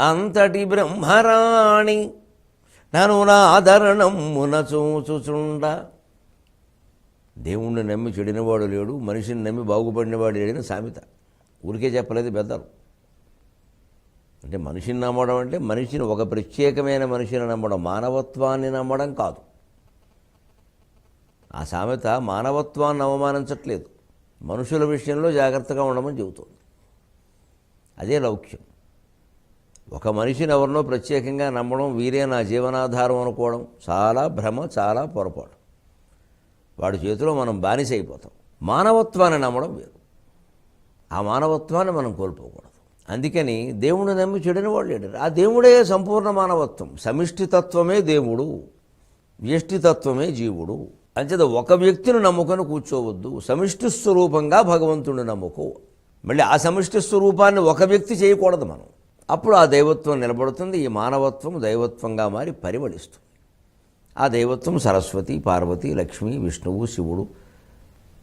అంతటి బ్రహ్మరాణి నను నాదరణమున చూచుచుండ. దేవుణ్ణి నమ్మి చెడినవాడు లేడు, మనిషిని నమ్మి బాగుపడినవాడు లేడని సామెత. ఊరికే చెప్పలేదు పెద్దలు. అంటే మనిషిని నమ్మడం అంటే మనిషిని, ఒక ప్రత్యేకమైన మనిషిని నమ్మడం, మానవత్వాన్ని నమ్మడం కాదు. ఆ సామెత మానవత్వాన్ని అవమానించట్లేదు, మనుషుల విషయంలో జాగ్రత్తగా ఉండమని చెబుతుంది. అదే లౌక్యం. ఒక మనిషిని ఎవరినో ప్రత్యేకంగా నమ్మడం, వీరే నా జీవనాధారం అనుకోవడం చాలా భ్రమ, చాలా పొరపాటు. వాడి చేతిలో మనం బానిస అయిపోతాం. మానవత్వాన్ని నమ్మడం వేరు. ఆ మానవత్వాన్ని మనం కోల్పోకూడదు. అందుకని దేవుడిని నమ్మి చెడిన వాళ్ళు లేడు. ఆ దేవుడే సంపూర్ణ మానవత్వం. సమిష్టితత్వమే దేవుడు, వ్యష్టితత్వమే జీవుడు. అంచేత ఒక వ్యక్తిని నమ్ముకొని కూర్చోవద్దు. సమిష్టి స్వరూపంగా భగవంతుడిని నమ్ముకో. మళ్ళీ ఆ సమిష్టి స్వరూపాన్ని ఒక వ్యక్తి చేయకూడదు మనం. అప్పుడు ఆ దైవత్వం నిలబడుతుంది. ఈ మానవత్వం దైవత్వంగా మారి పరిమళిస్తుంది. ఆ దైవత్వం సరస్వతి, పార్వతి, లక్ష్మి, విష్ణువు, శివుడు,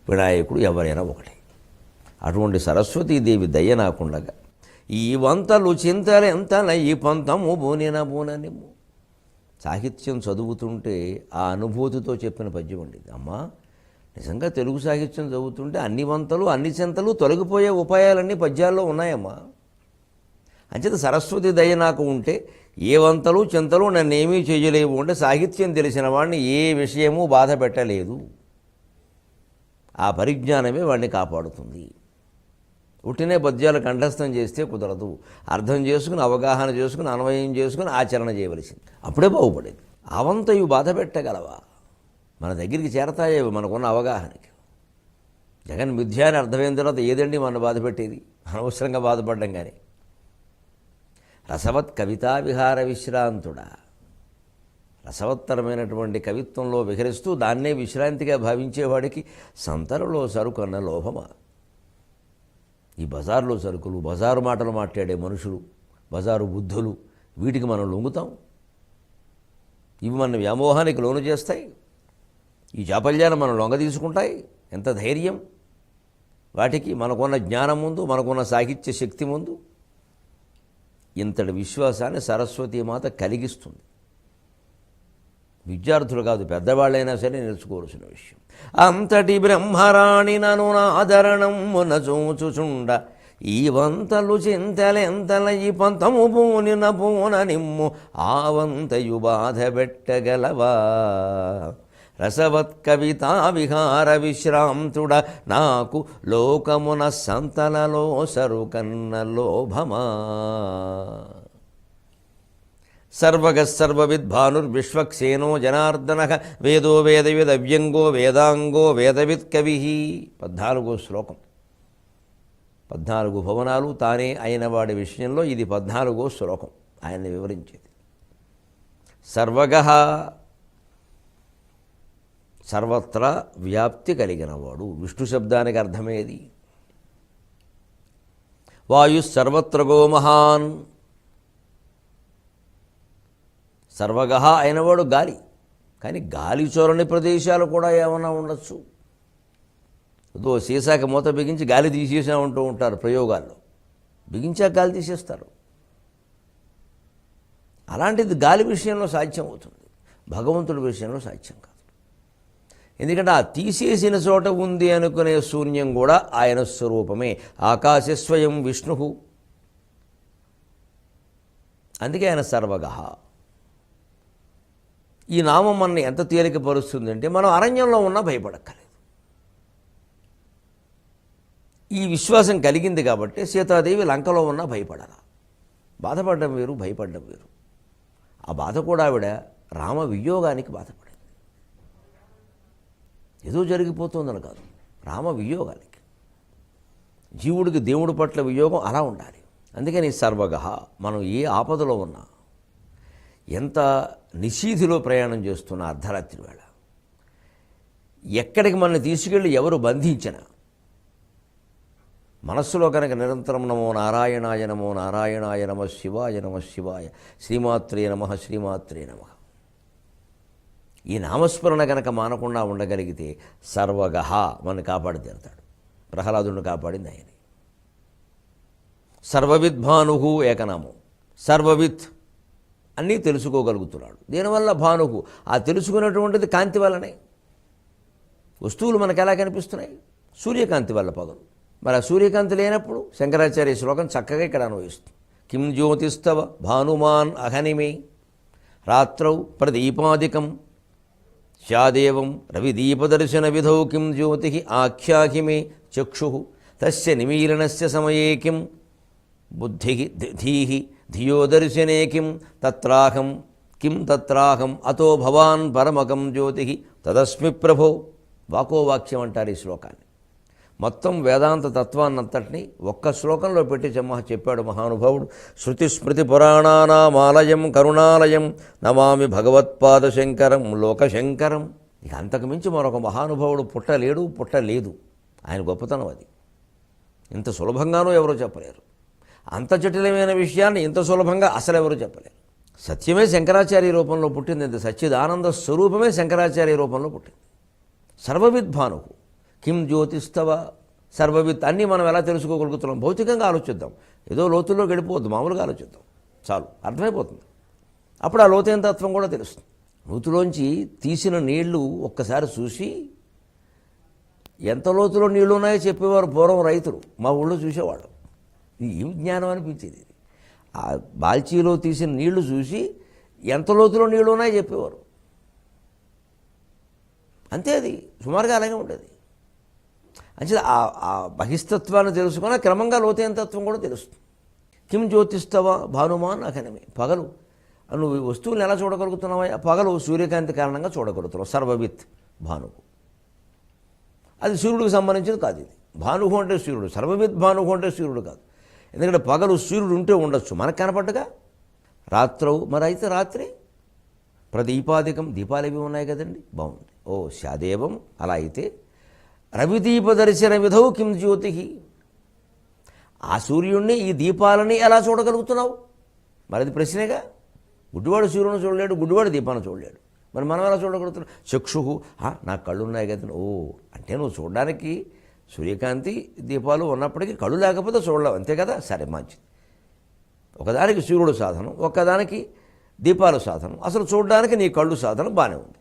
వినాయకుడు ఎవరైనా ఒకటి. అటువంటి సరస్వతీదేవి దయ నాకుండగా ఈ వంతలు చింతలెంతన ఈ పంతము బూననిమ్ము. సాహిత్యం చదువుతుంటే ఆ అనుభూతితో చెప్పిన పద్యం ఉండేది. అమ్మా, నిజంగా తెలుగు సాహిత్యం చదువుతుంటే అన్ని వంతలు, అన్ని చింతలు తొలగిపోయే ఉపాయాలన్నీ పద్యాల్లో ఉన్నాయమ్మా. అంచేత సరస్వతి దయ నాకు ఉంటే ఏ వంతలు చింతలు నన్నేమీ చేయలేవు. అంటే సాహిత్యం తెలిసిన వాడిని ఏ విషయమూ బాధ పెట్టలేదు. ఆ పరిజ్ఞానమే వాడిని కాపాడుతుంది. ఉట్టినే పద్యాలు కంఠస్థం చేస్తే కుదరదు. అర్థం చేసుకుని, అవగాహన చేసుకుని, అన్వయం చేసుకుని ఆచరణ చేయవలసింది. అప్పుడే బాగుపడేది. అవంతయు బాధ పెట్టగలవా? మన దగ్గరికి చేరతాయేవి మనకున్న అవగాహనకి. జగన్ మిథ్యా అని అర్థమైన తర్వాత ఏదండి మన బాధ పెట్టేది? అనవసరంగా బాధపడ్డం. కానీ రసవత్ కవితా విహార విశ్రాంతుడా, రసవత్తరమైనటువంటి కవిత్వంలో విహరిస్తూ దాన్నే విశ్రాంతిగా భావించేవాడికి సంతరలో సరుకన్న లోభమా? ఈ బజారులో సరుకులు, బజారు మాటలు మాట్లాడే మనుషులు, బజారు బుద్ధులు, వీటికి మనం లొంగుతాం. ఇవి మన వ్యామోహానికి లోను చేస్తాయి. ఈ చాపల్యాన్ని మనం లొంగ తీసుకుంటాయి. ఎంత ధైర్యం వాటికి! మనకున్న జ్ఞానం ముందు, మనకున్న సాహిత్య శక్తి ముందు ఇంతటి విశ్వాసాన్ని సరస్వతీమాత కలిగిస్తుంది. విద్యార్థులు కాదు, పెద్దవాళ్ళైనా సరే నేర్చుకోవాల్సిన విషయం. అంతటి బ్రహ్మరాణి నను నాదరణమున చూచుచుండ ఈ వంతలు చింతలెంతల ఈ పంతము బూననిమ్ము ఆవంతయు బాధ పెట్టగలవా? రసవత్ కవితా విహార విశ్రాంతుడ నాకు లోకమున సంతలలో సరుకన్న లోభమా? సర్వగ సర్వవిద్భానుర్విశ్వక్సేనో జనార్దన వేదో వేదవిద్ అవ్యంగో వేదాంగో వేదవిత్ కవి. 14వ శ్లోకం. 14 భువనాలు తానే అయిన వాడి విషయంలో ఇది 14వ శ్లోకం ఆయన్ని వివరించేది. సర్వగ సర్వత్రా వ్యాప్తి కలిగినవాడు. విష్ణు శబ్దానికి అర్థమేది? వాయు సర్వత్రగో మహాన్. సర్వగ అయినవాడు గాలి. కానీ గాలి చోరని ప్రదేశాలు కూడా ఏమైనా ఉండొచ్చు. ఏదో సీసాకి మూత బిగించి గాలి తీసేసామంటూ ఉంటారు ప్రయోగాల్లో. బిగించాక గాలి తీసేస్తారు. అలాంటిది గాలి విషయంలో సాధ్యం అవుతుంది, భగవంతుడి విషయంలో సాధ్యం కాదు. ఎందుకంటే ఆ తీసేసిన చోట ఉంది అనుకునే శూన్యం కూడా ఆయన స్వరూపమే. ఆకాశ స్వయం విష్ణు. అందుకే ఆయన సర్వగ. ఈ నామం మనని ఎంత తేలికపరుస్తుందంటే మనం అరణ్యంలో ఉన్నా భయపడక్కర్లేదు. ఈ విశ్వాసం కలిగింది కాబట్టి సీతాదేవి లంకలో ఉన్నా భయపడాల. బాధపడడం వేరు, భయపడడం వేరు. ఆ బాధ కూడా ఆవిడ రామ వియోగానికి బాధపడింది. ఏదో జరిగిపోతుందని కాదు, రామ వియోగానికి. జీవుడికి దేవుడి పట్ల వియోగం అలా ఉండాలి. అందుకని సర్వగ. మనం ఏ ఆపదలో ఉన్నా, ఎంత నిశీధిలో ప్రయాణం చేస్తున్న అర్ధరాత్రి వేళ, ఎక్కడికి మనల్ని తీసుకెళ్ళి ఎవరు బంధించినా మనస్సులో కనుక నిరంతరం నమో నారాయణాయ నమో నారాయణాయ నమ శివాయ నమ శివాయ శ్రీమాత్రే నమ శ్రీమాత్రే నమ ఈ నామస్మరణ కనుక మానకుండా ఉండగలిగితే సర్వగ మనని కాపాడి తీరుతాడు. ప్రహ్లాదుని కాపాడింది ఆయన. సర్వవిద్భాను ఏకనామం. సర్వవిత్ అన్నీ తెలుసుకోగలుగుతున్నాడు. దీనివల్ల భానుకు ఆ తెలుసుకున్నటువంటిది కాంతి వల్లనే. వస్తువులు మనకు ఎలా కనిపిస్తున్నాయి? సూర్యకాంతి వల్ల పగలు. మరి ఆ సూర్యకాంతి లేనప్పుడు శంకరాచార్య శ్లోకం చక్కగా ఇక్కడ అన్వయిస్తుంది. కిం జ్యోతిస్తవ భానుమాన్ అహనిమే రాత్రౌ ప్రదీపాదికం స్యాదేవం రవిదీపదర్శన విధౌ కిం జ్యోతి ఆఖ్యాహి మే చక్షు తస్య నిమీలనస్య సమయే కిం బుద్ధి ధీహి ధియో దర్శనే కిం తత్రాహం అతో భవాన్ పరమకం జ్యోతి తదస్మి ప్రభో. వాకోవాక్యం అంటారు ఈ శ్లోకాన్ని. మొత్తం వేదాంత తత్వాన్నంతటినీ ఒక్క శ్లోకంలో పెట్టి చెప్పాడు మహానుభావుడు. శృతి స్మృతి పురాణానామాలయం కరుణాలయం నమామి భగవత్పాదశంకరం లోకశంకరం. ఇక అంతకుమించి మరొక మహానుభావుడు పుట్టలేదు. ఆయన గొప్పతనం అది. ఇంత సులభంగానూ ఎవరో చెప్పలేరు. అంత జటిలమైన విషయాన్ని ఇంత సులభంగా అసలు ఎవరు చెప్పలేరు. సత్యమే శంకరాచార్య రూపంలో పుట్టింది. ఇంత సచ్చిదానంద స్వరూపమే శంకరాచార్య రూపంలో పుట్టింది. సర్వవిద్భానుకు కిం జ్యోతిస్తవ సర్వవిత్ అన్నీ మనం ఎలా తెలుసుకోగలుగుతున్నాం? భౌతికంగా ఆలోచిద్దాం, ఏదో లోతుల్లో గడిపోవద్దు, మామూలుగా ఆలోచిద్దాం చాలు, అర్థమైపోతుంది. అప్పుడు ఆ లోతైన తత్వం కూడా తెలుస్తుంది. నూతిలోంచి తీసిన నీళ్లు ఒక్కసారి చూసి ఎంత లోతులో నీళ్లు ఉన్నాయో చెప్పేవారు పూర్వం రైతులు. మా ఊళ్ళో చూసేవాడు. ఇది ఏం జ్ఞానం అనిపించేది. ఆ బాల్చీలో తీసిన నీళ్లు చూసి ఎంత లోతులో నీళ్లు ఉన్నాయో చెప్పేవారు. అంతే, అది సుమారుగా అలాగే ఉండేది. అంటే ఆ బహిస్తత్వాన్ని తెలుసుకున్న క్రమంగా లోతైన తత్వం కూడా తెలుస్తుంది. కిం జ్యోతిస్తవ భానుమాన్ అఖనమే. పగలు నువ్వు వస్తువులను ఎలా చూడగలుగుతున్నావా? పగలు సూర్యకాంతి కారణంగా చూడగలుగుతున్నావు. సర్వవిత్ భానువు అది సూర్యుడికి సంబంధించింది కాదు. ఇది భానువు అంటే సూర్యుడు, సర్వవిత్ భానువు అంటే సూర్యుడు కాదు. ఎందుకంటే పగలు సూర్యుడు ఉంటే ఉండొచ్చు, మనకు కనపడ్డగా. రాత్రవు మరి అయితే రాత్రి ప్రదీపాదికం, దీపాలు ఇవి ఉన్నాయి కదండి, బాగుంది. ఓ శాదేవం అలా అయితే రవిదీపదర్శన విధౌ కిం జ్యోతి. ఆ సూర్యుడిని ఈ దీపాలని ఎలా చూడగలుగుతున్నావు? మరి అది ప్రశ్నేగా. గుడ్డివాడు సూర్యుని చూడలేడు, గుడ్డివాడు దీపాన్ని చూడలేడు. మరి మనం ఎలా చూడగలుగుతున్నాం? చక్షు నాకు కళ్ళు ఉన్నాయి కదా. ఓ అంటే నువ్వు చూడడానికి సూర్యకాంతి దీపాలు ఉన్నప్పటికీ కళ్ళు లేకపోతే చూడలేవు, అంతే కదా. సరే, మంచిది. ఒకదానికి సూర్యుడు సాధనం, ఒక్కదానికి దీపాలు సాధనం. అసలు చూడడానికి నీ కళ్ళు సాధనం బాగానే ఉంది.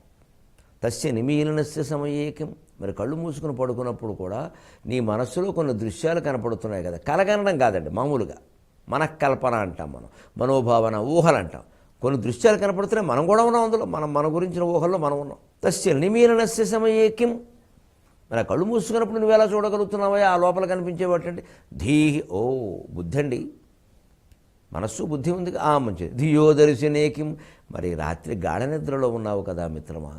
తస్య నిమీలనస్య సమయేకం. మరి కళ్ళు మూసుకుని పడుకున్నప్పుడు కూడా నీ మనస్సులో కొన్ని దృశ్యాలు కనపడుతున్నాయి కదా. కలగనడం కాదండి, మామూలుగా మనఃకల్పన అంటాం, మనం మనోభావన, ఊహలు అంటాం. కొన్ని దృశ్యాలు కనపడుతున్నాయి, మనం కూడా ఉన్నాం అందులో. మన గురించిన ఊహల్లో మనం ఉన్నాం. తస్య నిమీలనస్య సమయేకం. మరి కళ్ళు మూసుకున్నప్పుడు నువ్వు ఎలా చూడగలుగుతున్నావా? ఆ లోపల కనిపించేవాటండి ధీహి. ఓ బుద్ధి అండి, మనస్సు బుద్ధి ఉంది. మంచిది. ధియో దర్శనేకిం. మరి రాత్రి గాఢ నిద్రలో ఉన్నావు కదా మిత్రమా,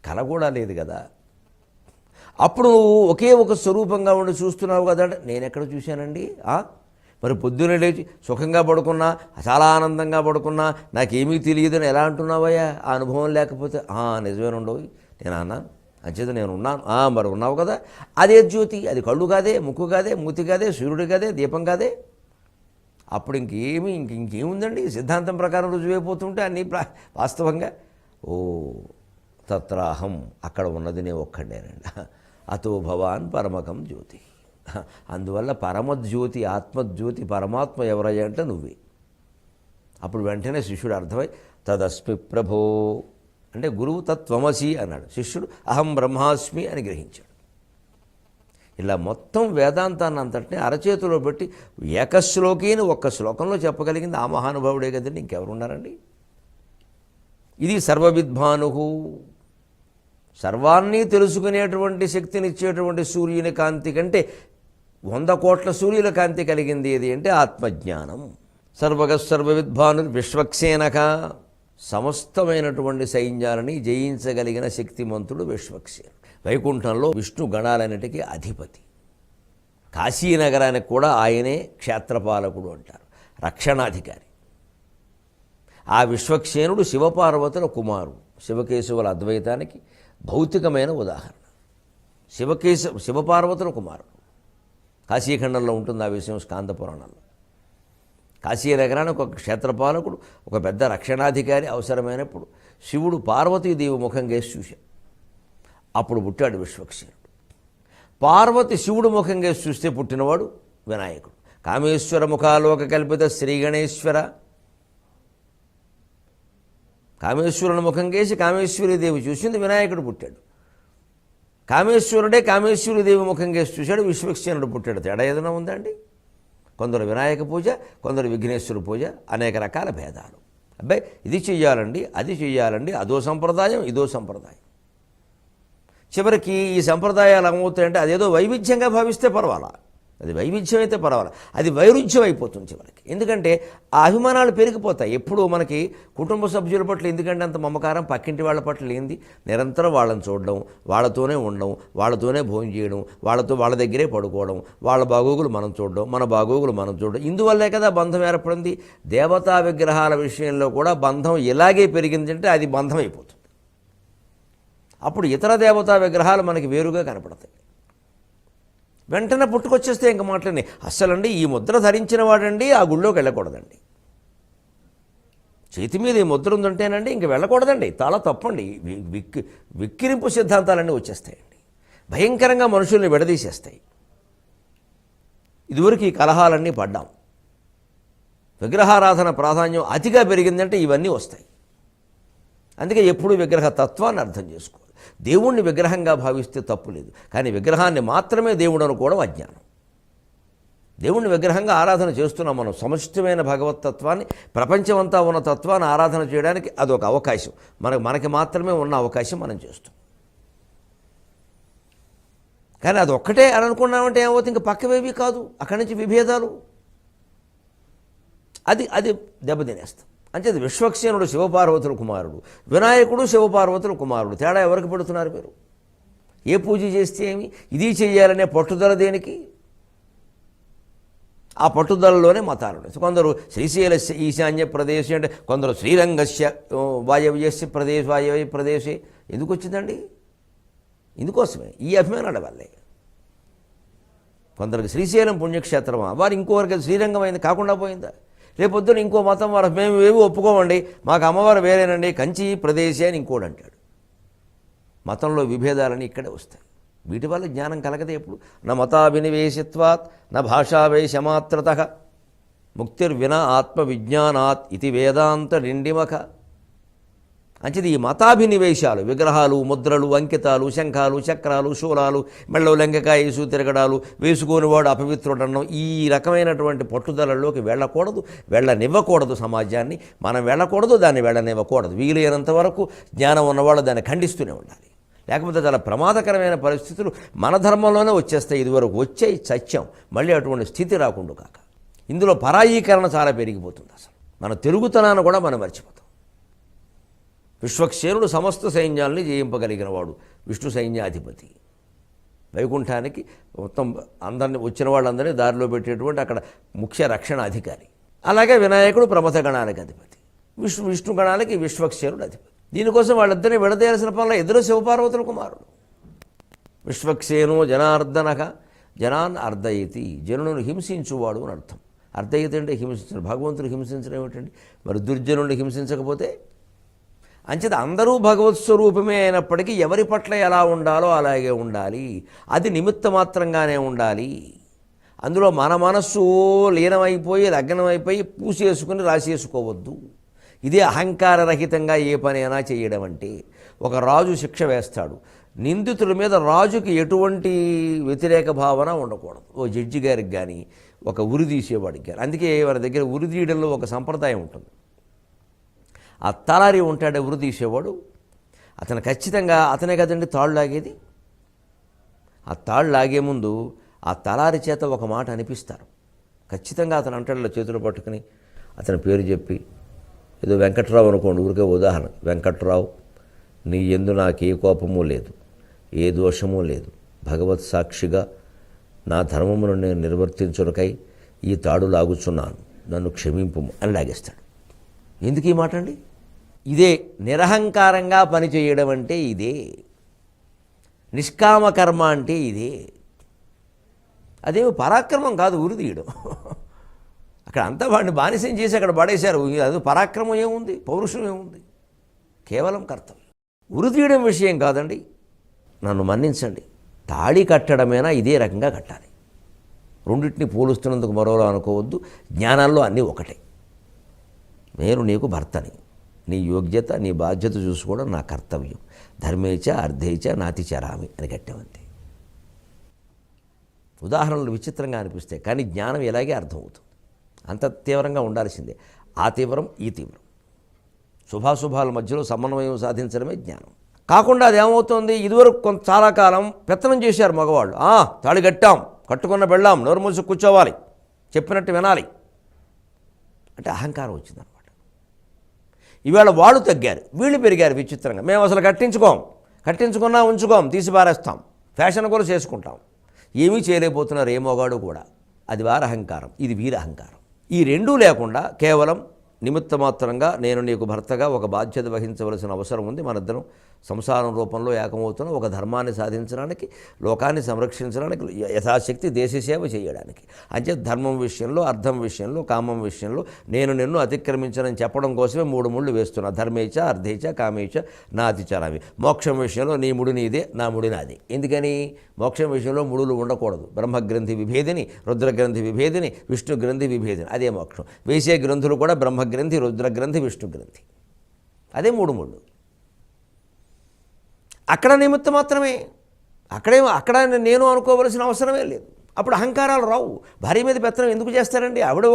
కల కూడా లేదు కదా. అప్పుడు నువ్వు ఒకే ఒక స్వరూపంగా ఉండి చూస్తున్నావు కదా. నేను ఎక్కడ చూశానండి? మరి పొద్దున్నే లేచి సుఖంగా పడుకున్నా, చాలా ఆనందంగా పడుకున్నా, నాకేమీ తెలియదని ఎలా అంటున్నావయ్యా? ఆ అనుభవం లేకపోతే నిజమేనుండవు, నేను అన్నాను, అంచేత నేను ఉన్నాను. మరి ఉన్నావు కదా. అదే జ్యోతి, అది కళ్ళు కాదే, ముక్కు కాదే, మూతి కాదే, సూర్యుడు కాదే, దీపం కాదే. అప్పుడు ఇంకేముందండి? సిద్ధాంతం ప్రకారం రుజువైపోతుంటే అన్నీ వాస్తవంగా. ఓ తత్రాహం, అక్కడ ఉన్నది నేను ఒక్కడేనండి. అతో భవాన్ పరమకం జ్యోతి. అందువల్ల పరమజ్యోతి, ఆత్మజ్యోతి, పరమాత్మ ఎవరయ్యా అంటే నువ్వే. అప్పుడు వెంటనే శిష్యుడు అర్థమై తదస్మి ప్రభో అంటే గురువు తత్వమసి అన్నాడు, శిష్యుడు అహం బ్రహ్మాస్మి అని గ్రహించాడు. ఇలా మొత్తం వేదాంతాన్ని అంతటినీ అరచేతిలో పెట్టి ఏకశ్లోకీని ఒక్క శ్లోకంలో చెప్పగలిగింది ఆ మహానుభావుడే కదండి, ఇంకెవరున్నారండి? ఇది సర్వవిద్భాను. సర్వాన్ని తెలుసుకునేటువంటి శక్తినిచ్చేటువంటి సూర్యుని కాంతి కంటే 100 కోట్ల సూర్యుల కాంతి కలిగింది ఏది అంటే ఆత్మజ్ఞానం. సర్వవిద్భాను విశ్వక్సేనక. సమస్తమైనటువంటి సైన్యాలని జయించగలిగిన శక్తిమంతుడు విశ్వక్సేనుడు. వైకుంఠంలో విష్ణు గణాలన్నిటికీ అధిపతి. కాశీనగరానికి కూడా ఆయనే క్షేత్రపాలకుడు అంటారు, రక్షణాధికారి. ఆ విశ్వక్సేనుడు శివపార్వతుల కుమారుడు. శివకేశవుల అద్వైతానికి భౌతికమైన ఉదాహరణ. శివపార్వతుల కుమారుడు. కాశీఖండంలో ఉంటుంది ఆ విషయం, స్కాంద పురాణంలో. కాశీ నగరానికి ఒక క్షేత్రపాలకుడు, ఒక పెద్ద రక్షణాధికారి అవసరమైనప్పుడు శివుడు పార్వతీదేవి ముఖం కేసి చూశాడు. అప్పుడు పుట్టాడు విశ్వక్సేనుడు. పార్వతి శివుడు ముఖం కేసి చూస్తే పుట్టినవాడు వినాయకుడు. కామేశ్వర ముఖాలోక కల్పిత శ్రీగణేశ్వర. కామేశ్వరుని ముఖం కేసి కామేశ్వరీదేవి చూసింది, వినాయకుడు పుట్టాడు. కామేశ్వరుడే కామేశ్వరీదేవి ముఖం కేసి చూశాడు, విశ్వక్సేనుడు పుట్టాడు. తేడా ఏదైనా ఉందా అండి? కొందరు వినాయక పూజ, కొందరు విఘ్నేశ్వర పూజ, అనేక రకాల భేదాలు. అబ్బాయి ఇది చెయ్యాలండి, అది చెయ్యాలండి, అదో సంప్రదాయం, ఇదో సంప్రదాయం. చివరికి ఈ సంప్రదాయాలు ఏమవుతాయంటే అదేదో వైవిధ్యంగా భావిస్తే పర్వాలా, అది వైవిధ్యం అయితే పర్వాలా, అది వైరుధ్యం అయిపోతుంది చివరికి. ఎందుకంటే ఆ అభిమానాలు పెరిగిపోతాయి. ఎప్పుడు మనకి కుటుంబ సభ్యుల పట్ల ఎందుకంటే అంత మమకారం, పక్కింటి వాళ్ళ పట్ల ఏంది, నిరంతరం వాళ్ళని చూడడం, వాళ్ళతోనే ఉండడం, వాళ్ళతోనే భోజనం చేయడం, వాళ్ళ దగ్గరే పడుకోవడం, వాళ్ళ బాగోగులు మనం చూడడం, మన బాగోగులు మనం చూడడం. ఇందువల్లే కదా బంధం ఏర్పడింది. దేవతా విగ్రహాల విషయంలో కూడా బంధం ఇలాగే పెరిగిందంటే అది బంధం అయిపోతుంది. అప్పుడు ఇతర దేవతా విగ్రహాలు మనకి వేరుగా కనపడతాయి. వెంటనే పుట్టుకొచ్చేస్తే ఇంక మాటలని అస్సలండి ఈ ముద్ర ధరించిన వాడండి ఆ గుళ్ళోకి వెళ్ళకూడదండి, చేతి మీద ఈ ముద్ర ఉందంటేనండి ఇంక వెళ్ళకూడదండి, చాలా తప్పండి. విక్కిరింపు సిద్ధాంతాలన్నీ వచ్చేస్తాయండి, భయంకరంగా మనుషుల్ని విడదీసేస్తాయి. ఇదివరకు ఈ కలహాలన్నీ పడ్డాం. విగ్రహారాధన ప్రాధాన్యం అతిగా పెరిగిందంటే ఇవన్నీ వస్తాయి. అందుకే ఎప్పుడు విగ్రహ తత్వాన్ని అర్థం చేసుకోవాలి. దేవుణ్ణి విగ్రహంగా భావిస్తే తప్పు లేదు, కానీ విగ్రహాన్ని మాత్రమే దేవుడు అనుకోవడం అజ్ఞానం. దేవుణ్ణి విగ్రహంగా ఆరాధన చేస్తున్నాం మనం. సమష్టిమైన భగవతత్వాన్ని, ప్రపంచమంతా ఉన్న తత్వాన్ని ఆరాధన చేయడానికి అదొక అవకాశం, మనకి మాత్రమే ఉన్న అవకాశం మనం చేస్తాం. కానీ అది ఒక్కటే అని అనుకున్నామంటే ఏమవుతుంది, ఇంక పక్కవేవి కాదు, అక్కడి నుంచి విభేదాలు, అది దెబ్బతినేస్తాం. అంచేది విశ్వక్సేనుడు శివపార్వతుల కుమారుడు, వినాయకుడు శివపార్వతుల కుమారుడు. తేడా ఎవరికి పెడుతున్నారు మీరు? ఏ పూజ చేస్తే ఏమి, ఇది చెయ్యాలనే పట్టుదల దేనికి? ఆ పట్టుదలలోనే మతాలు. కొందరు శ్రీశైలస్య ఈశాన్య ప్రదేశం అంటే, కొందరు శ్రీరంగస్య వాయవ్యస్య వాయవ్య ప్రదేశే. ఎందుకు వచ్చిందండి? ఇందుకోసమే, ఈ అభిమానాల వల్లే. కొందరికి శ్రీశైలం పుణ్యక్షేత్రమా, వారు ఇంకోరికి శ్రీరంగం అయింది కాకుండా పోయిందా? రేపొద్దున ఇంకో మతం వారు మేము ఏవి ఒప్పుకోమండి, మాకు అమ్మవారు వేరేనండి, కంచి ప్రదేశే అని ఇంకోటి అంటాడు. మతంలో విభేదాలని ఇక్కడే వస్తాయి. వీటి వల్ల జ్ఞానం కలగదే ఎప్పుడు. నా మతాభినివేశత్వాత్ నా భాషావేశమాత్రత ముక్తిర్వినా ఆత్మవిజ్ఞానాత్ ఇది వేదాంత నిండిమఖ. అంచేది ఈ మతాభినివేశాలు, విగ్రహాలు, ముద్రలు, అంకితాలు, శంఖాలు, చక్రాలు, శూలాలు, మెళ్ళో లెంగకాయ వేసు తిరగడాలు, వేసుకోనివాడు అపవిత్రుడన్నం, ఈ రకమైనటువంటి పట్టుదలలోకి వెళ్ళనివ్వకూడదు. సమాజాన్ని మనం వెళ్ళకూడదు, దాన్ని వెళ్ళనివ్వకూడదు. వీలైనంత వరకు జ్ఞానం ఉన్నవాళ్ళు దాన్ని ఖండిస్తూనే ఉండాలి. లేకపోతే చాలా ప్రమాదకరమైన పరిస్థితులు మన ధర్మంలోనే వచ్చేస్తాయి. ఇదివరకు వచ్చాయి, సత్యం, మళ్ళీ అటువంటి స్థితి రాకుండా కాక. ఇందులో పరాయీకరణ చాలా పెరిగిపోతుంది. అసలు మన తెలుగుతనాన్ని కూడా మనం మర్చిపోతాం. విశ్వక్సేనుడు సమస్త సైన్యాల్ని జయింపగలిగిన వాడు, విష్ణు సైన్యాధిపతి. వైకుంఠానికి మొత్తం అందరిని వచ్చిన వాళ్ళందరినీ దారిలో పెట్టేటువంటి అక్కడ ముఖ్య రక్షణ అధికారి. అలాగే వినాయకుడు ప్రమథ గణానికి అధిపతి, విష్ణు గణాలకి విశ్వక్సేనుడు అధిపతి. దీనికోసం వాళ్ళిద్దరిని విడదీయాల్సిన పనుల ఇద్దరు శివపార్వతుల కుమారుడు. విశ్వక్సేనో జనార్దనక జనాన్ అర్ధయతి, జనులను హింసించువాడు అని అర్థం. అర్ధయతి అంటే హింసించడం. భగవంతుడు హింసించడం ఏమిటండి? మరి దుర్జనుడిని హింసించకపోతే? అంచేత అందరూ భగవత్ స్వరూపమే అయినప్పటికీ ఎవరి పట్ల ఎలా ఉండాలో అలాగే ఉండాలి. అది నిమిత్త మాత్రంగానే ఉండాలి. అందులో మన మనస్సు లీనమైపోయి లగ్నమైపోయి పూసేసుకుని రాసేసుకోవద్దు. ఇదే అహంకారరహితంగా ఏ పనైనా చేయడం అంటే. ఒక రాజు శిక్ష వేస్తాడు, నిందితుల మీద రాజుకి ఎటువంటి వ్యతిరేక భావన ఉండకూడదు. ఓ జడ్జి గారికి కానీ, ఒక ఉరి తీసేవాడికి కానీ. అందుకే వారి దగ్గర ఉరి తీయడంలో ఒక సంప్రదాయం ఉంటుంది. ఆ తలారి ఉంటాడే ఉరి తీసేవాడు, అతను ఖచ్చితంగా అతనే కదండి తాళ్ళు లాగేది. ఆ తాళ్ళు లాగే ముందు ఆ తలారి చేత ఒక మాట అనిపిస్తారు. ఖచ్చితంగా అతను అంటాడు చేతులు పట్టుకుని అతని పేరు చెప్పి, ఏదో వెంకట్రావు అనుకోండి, ఊరికే ఉదాహరణ, వెంకట్రావు, నీ యందు నాకే కోపము లేదు, ఏ దోషము లేదు, భగవత్ సాక్షిగా నా ధర్మమును నేను నిర్వర్తించుటకై ఈ తాడు లాగుచున్నాను, నన్ను క్షమింపు అని లాగేస్తాడు. ఎందుకు ఈ మాట అండి? ఇదే నిరహంకారంగా పనిచేయడం అంటే ఇదే. నిష్కామ కర్మ అంటే ఇదే. అదేమి పరాక్రమం కాదు ఉరి తీయడం. అక్కడ అంతా వాడిని బానిసం చేసి అక్కడ పడేశారు. అది పరాక్రమం ఏముంది, పౌరుషం ఏముంది, కేవలం కర్తవ్యం. ఉరి తీయడం విషయం కాదండి. నన్ను మన్నించండి, తాళి కట్టడమైనా ఇదే రకంగా కట్టాలి. రెండింటిని పోలుస్తున్నందుకు మరోలా అనుకోవద్దు. జ్ఞానాల్లో అన్నీ ఒకటే. నేను నీకు భర్తని, నీ యోగ్యత నీ బాధ్యత చూసుకోవడం నా కర్తవ్యం. ధర్మేచ అర్థేచ నాతి చరామి అని కట్టామంతే. ఉదాహరణలు విచిత్రంగా అనిపిస్తాయి, కానీ జ్ఞానం ఇలాగే అర్థమవుతుంది. అంత తీవ్రంగా ఉండాల్సిందే. ఆ తీవ్రం ఈ తీవ్రం, శుభాశుభాల మధ్యలో సమన్వయం సాధించడమే జ్ఞానం. కాకుండా అది ఏమవుతుంది, ఇదివరకు చాలా కాలం పెత్తనం చేశారు మగవాళ్ళు. తాళి కట్టాం, కట్టుకున్న పెళ్ళాం, నోరు మూసి కూర్చోవాలి, చెప్పినట్టు వినాలి అంటే అహంకారం వచ్చిందనమాట. ఇవాళ వాళ్ళు తగ్గారు, వీళ్ళు పెరిగారు విచిత్రంగా. మేము అసలు కట్టించుకున్నా ఉంచుకోం, తీసి పారేస్తాం, ఫ్యాషన్ కూడా చేసుకుంటాం. ఏమీ చేయలేకపోతున్నారు ఏ మొగాడు కూడా. అది వారి అహంకారం, ఇది వీరి అహంకారం. ఈ రెండూ లేకుండా కేవలం నిమిత్త మాత్రంగా నేను నీకు భర్తగా ఒక బాధ్యత వహించవలసిన అవసరం ఉంది. మనిద్దరం సంసారం రూపంలో ఏకమవుతున్న ఒక ధర్మాన్ని సాధించడానికి, లోకాన్ని సంరక్షించడానికి, యథాశక్తి దేశసేవ చేయడానికి. అంటే ధర్మం విషయంలో, అర్థం విషయంలో, కామం విషయంలో నేను నిన్ను అతిక్రమించనని చెప్పడం కోసమే 3 ముళ్ళు వేస్తున్నా. ధర్మేచ అర్థేచ కామేచ నాతిచరామి. మోక్షం విషయంలో నీ ముడి నీదే, నా ముడి నాది. ఎందుకని? మోక్షం విషయంలో ముడులు ఉండకూడదు. బ్రహ్మగ్రంథి విభేదిని, రుద్రగ్రంథి విభేదిని, విష్ణు గ్రంథి విభేదిని, అదే మోక్షం. వేసే గ్రంథులు కూడా బ్రహ్మగ్రంథి, రుద్రగ్రంథి, విష్ణు గ్రంథి, అదే 3 ముళ్ళు. అక్కడ నిమిత్తం మాత్రమే, అక్కడ నేను అనుకోవలసిన అవసరమే లేదు. అప్పుడు అహంకారాలు రావు. భార్య మీద పెత్తనం ఎందుకు చేస్తారండి? ఆవిడ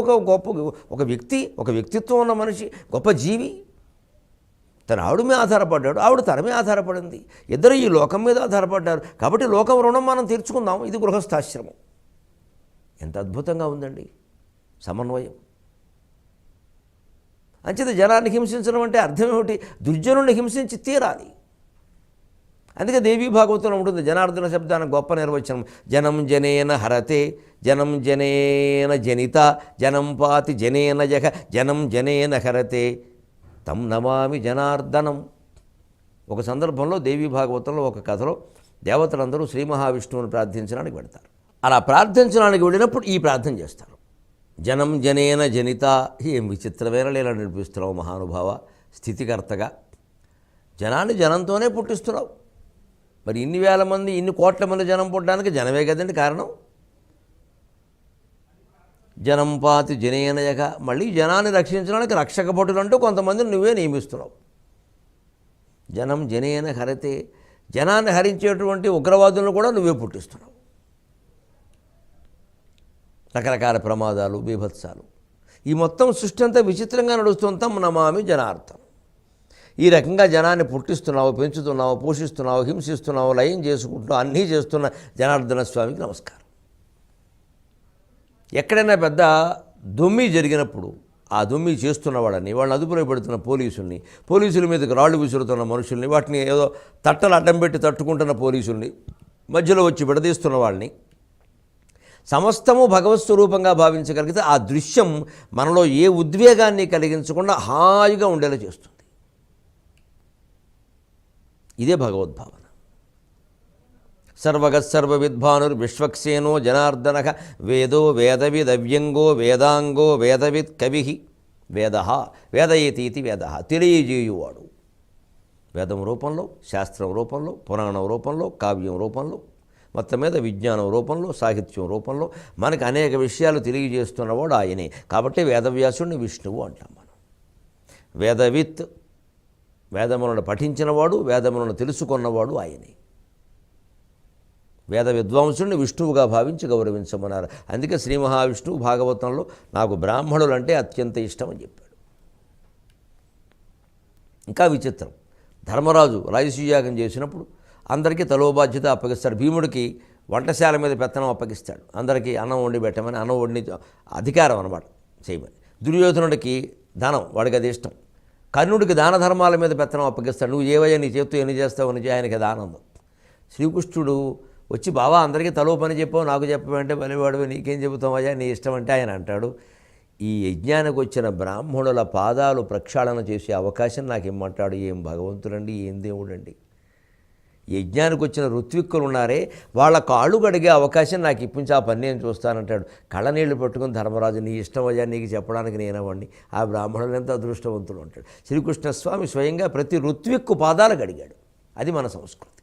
ఒక వ్యక్తిత్వం ఉన్న మనిషి, గొప్ప జీవి. ఆవిడ మీద ఆధారపడ్డాడు, ఆవిడ తన మీద ఆధారపడింది. ఇద్దరు ఈ లోకం మీద ఆధారపడ్డారు. కాబట్టి లోకం రుణం మనం తీర్చుకుందాం. ఇది గృహస్థాశ్రమం. ఎంత అద్భుతంగా ఉందండి సమన్వయం. అంచేత జనాన్ని హింసించడం అంటే అర్థం ఏమిటి? దుర్జనుడిని హింసించి తీరాలి. అందుకే దేవీ భాగవతంలో ఉంటుంది జనార్దన శబ్దానికి గొప్ప నిర్వచనం. జనం జనేన హరతే, జనం జనేన జనిత, జనం పాతి జనేన జగ, జనం జనేన హరతే, తం నమామి జనార్దనం. ఒక సందర్భంలో దేవీ భాగవతంలో ఒక కథలో దేవతలందరూ శ్రీ మహావిష్ణువుని ప్రార్థించడానికి వెళతారు. అలా ప్రార్థించడానికి వెళ్ళినప్పుడు ఈ ప్రార్థన చేస్తారు. జనం జనేన జనిత. ఏం విచిత్రమైన లీల నడిపిస్తున్నావు మహానుభావ, స్థితికర్తగా. జనాన్ని జనంతోనే పుట్టిస్తున్నావు. మరి ఇన్ని వేల మంది, ఇన్ని కోట్ల మంది జనం పుట్టడానికి జనమే కదండి కారణం. జనం పాతి జనేనయక. మళ్ళీ జనాన్ని రక్షించడానికి రక్షక భటులు అంటూ కొంతమందిని నువ్వే నియమిస్తున్నావు. జనం జనేన హరతే. జనాన్ని హరించేటువంటి ఉగ్రవాదులను కూడా నువ్వే పుట్టిస్తున్నావు. రకరకాల ప్రమాదాలు, బీభత్సాలు. ఈ మొత్తం సృష్టి అంతా విచిత్రంగా నడుస్తుంటాం. నమామి జనార్దనం. ఈ రకంగా జనాన్ని పుట్టిస్తున్నావు, పెంచుతున్నావు, పోషిస్తున్నావు, హింసిస్తున్నావు, లయం చేసుకుంటూ అన్నీ చేస్తున్న జనార్దన స్వామికి నమస్కారం. ఎక్కడైనా పెద్ద దొమ్మి జరిగినప్పుడు ఆ దొమ్మి చేస్తున్న వాళ్ళని, వాళ్ళని అదుపులో పెడుతున్న పోలీసుల్ని, పోలీసుల మీదకి రాళ్ళు విసురుతున్న మనుషుల్ని, వాటిని ఏదో తట్టలు అడ్డం పెట్టి తట్టుకుంటున్న పోలీసుల్ని, మధ్యలో వచ్చి విడదీస్తున్న వాళ్ళని సమస్తము భగవత్ స్వరూపంగా భావించగలిగితే ఆ దృశ్యం మనలో ఏ ఉద్వేగాన్ని కలిగించకుండా హాయిగా ఉండేలా చేస్తుంది. ఇదే భగవద్భావన. సర్వగత్సర్వవిద్భానుర్ విశ్వక్సేనో జనార్దన వేదో వేదవిదవ్యంగో వేదాంగో వేదవిత్ కవి వేద వేదయేతీతి వేద. తెలియజేయువాడు. వేదం రూపంలో, శాస్త్రం రూపంలో, పురాణం రూపంలో, కావ్యం రూపంలో, మొత్తం మీద విజ్ఞానం రూపంలో, సాహిత్యం రూపంలో మనకు అనేక విషయాలు తెలియజేస్తున్నవాడు ఆయనే. కాబట్టి వేదవ్యాసుడిని విష్ణువు అంటాం మనం. వేదవిత్, వేదములను పఠించినవాడు, వేదములను తెలుసుకున్నవాడు ఆయనే. వేద విద్వాంసుడిని విష్ణువుగా భావించి గౌరవించమన్నారు. అందుకే శ్రీ మహావిష్ణువు భాగవతంలో నాకు బ్రాహ్మణులు అంటే అత్యంత ఇష్టం అని చెప్పాడు. ఇంకా విచిత్రం, ధర్మరాజు రాజసూయాగం చేసినప్పుడు అందరికీ తలో బాధ్యత అప్పగిస్తాడు. భీముడికి వంటశాల మీద పెత్తనం అప్పగిస్తాడు. అందరికీ అన్నం వండి పెట్టమని, అన్నం వండి అధికారం అన్నమాట చేయమని. దుర్యోధనుడికి ధనం, వాడికి అది ఇష్టం. కర్ణుడికి దాన ధర్మాల మీద పెత్తనం అప్పగిస్తాడు. నువ్వు ఏవయ్యా నీ చేతితో ఎన్ని చేస్తావు అని ఆయనకి అది ఆనందం. శ్రీకృష్ణుడు వచ్చి బావా అందరికీ తలో పని చెప్పావు, నాకు చెప్పమంటే బలివాడు, నీకేం చెబుతావయ్యా నీ ఇష్టం అంటే ఆయన అంటాడు, ఈ యజ్ఞానికి వచ్చిన బ్రాహ్మణుల పాదాలు ప్రక్షాళన చేసే అవకాశం నాకు ఇమ్మంటాడు. ఏం భగవంతుడండి, ఏం దేవుడండి. యజ్ఞానికి వచ్చిన ఋత్విక్కులు ఉన్నారే, వాళ్ళ కాళ్ళు కడిగే అవకాశం నాకు ఇప్పించి ఆ పని నేను చూస్తానంటాడు. కళ్ళనీళ్ళు పట్టుకుని ధర్మరాజు నీ ఇష్టం అయ్యా, నీకు చెప్పడానికి నేనవ్వండి. ఆ బ్రాహ్మణులు ఎంత అదృష్టవంతులు అంటాడు. శ్రీకృష్ణస్వామి స్వయంగా ప్రతి ఋత్విక్కు పాదాలు కడిగాడు. అది మన సంస్కృతి.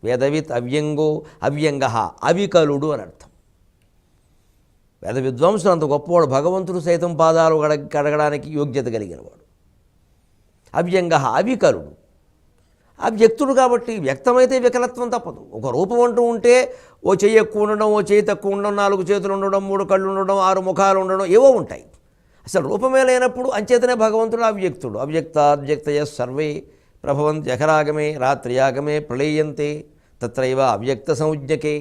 వేదవిత్ అవ్యంగో అవ్యంగ, అవికలుడు అని అర్థం. వేద విద్వాంసులు అంత గొప్పవాడు, భగవంతుడు సైతం పాదాలు కడగడానికి యోగ్యత కలిగినవాడు. అవ్యంగ అవికలుడు, అవ్యక్తుడు కాబట్టి వ్యక్తమైతే వికలత్వం తప్పదు. ఒక రూపం అంటూ ఉంటే ఓ చెయ్యి ఎక్కువ ఉండడం, ఓ చెయ్యి తక్కువ ఉండడం, 4 చేతులు ఉండడం, 3 కళ్ళు ఉండడం, 6 ముఖాలు ఉండడం, ఏవో ఉంటాయి. అసలు రూపమే లేనప్పుడు అంచేతనే భగవంతుడు అవ్యక్తుడు. అవ్యక్తాద్వ్యక్తయ సర్వే ప్రభవంతి అఖరాగమే రాత్రియాగమే ప్రళయంతే తత్రైవ అవ్యక్త సంజ్ఞకే.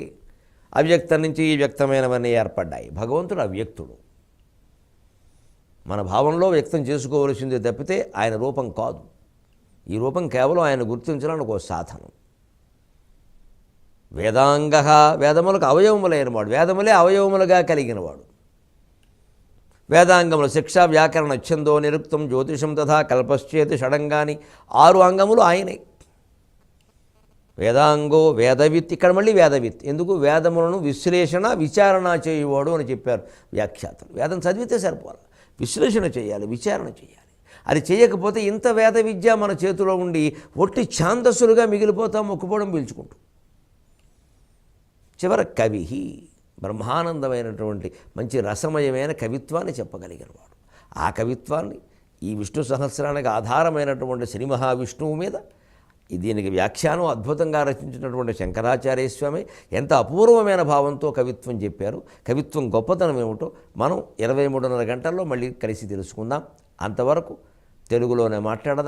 అవ్యక్తం నుంచి ఈ వ్యక్తమైనవన్నీ ఏర్పడ్డాయి. భగవంతుడు అవ్యక్తుడు, మన భావంలో వ్యక్తం చేసుకోవలసిందే తప్పితే ఆయన రూపం కాదు. ఈ రూపం కేవలం ఆయన గుర్తించడానికి ఒక సాధనం. వేదాంగ, వేదములకు అవయవములైనవాడు, వేదములే అవయవములుగా కలిగినవాడు. వేదాంగములు శిక్ష, వ్యాకరణ, ఛందో, నిరుక్తం, జ్యోతిషం తథా కల్పశ్చేతి షడంగాని 6 అంగములు ఆయనే. వేదాంగో వేదవిత్, ఇక్కడ మళ్ళీ వేదవిత్. ఎందుకు? వేదములను విశ్లేషణ విచారణ చేయువాడు అని చెప్పారు వ్యాఖ్యాతలు. వేదం చదివితే సరిపోవాలి, విశ్లేషణ చేయాలి, విచారణ చేయాలి. అది చేయకపోతే ఇంత వేద విద్య మన చేతిలో ఉండి ఒట్టి ఛాందస్సులుగా మిగిలిపోతాం, మొక్కుపోవడం పీల్చుకుంటూ. చివర కవి, బ్రహ్మానందమైనటువంటి మంచి రసమయమైన కవిత్వాన్ని చెప్పగలిగినవాడు. ఆ కవిత్వాన్ని ఈ విష్ణు సహస్రానికి ఆధారమైనటువంటి శ్రీ మహావిష్ణువు మీద దీనికి వ్యాఖ్యానం అద్భుతంగా రచించినటువంటి శంకరాచార్య స్వామి ఎంత అపూర్వమైన భావంతో కవిత్వం చెప్పారు. కవిత్వం గొప్పతనం ఏమిటో మనం 23:30 గంటల్లో మళ్ళీ కలిసి తెలుసుకుందాం. అంతవరకు తెలుగులోనే మాట్లాడదాం.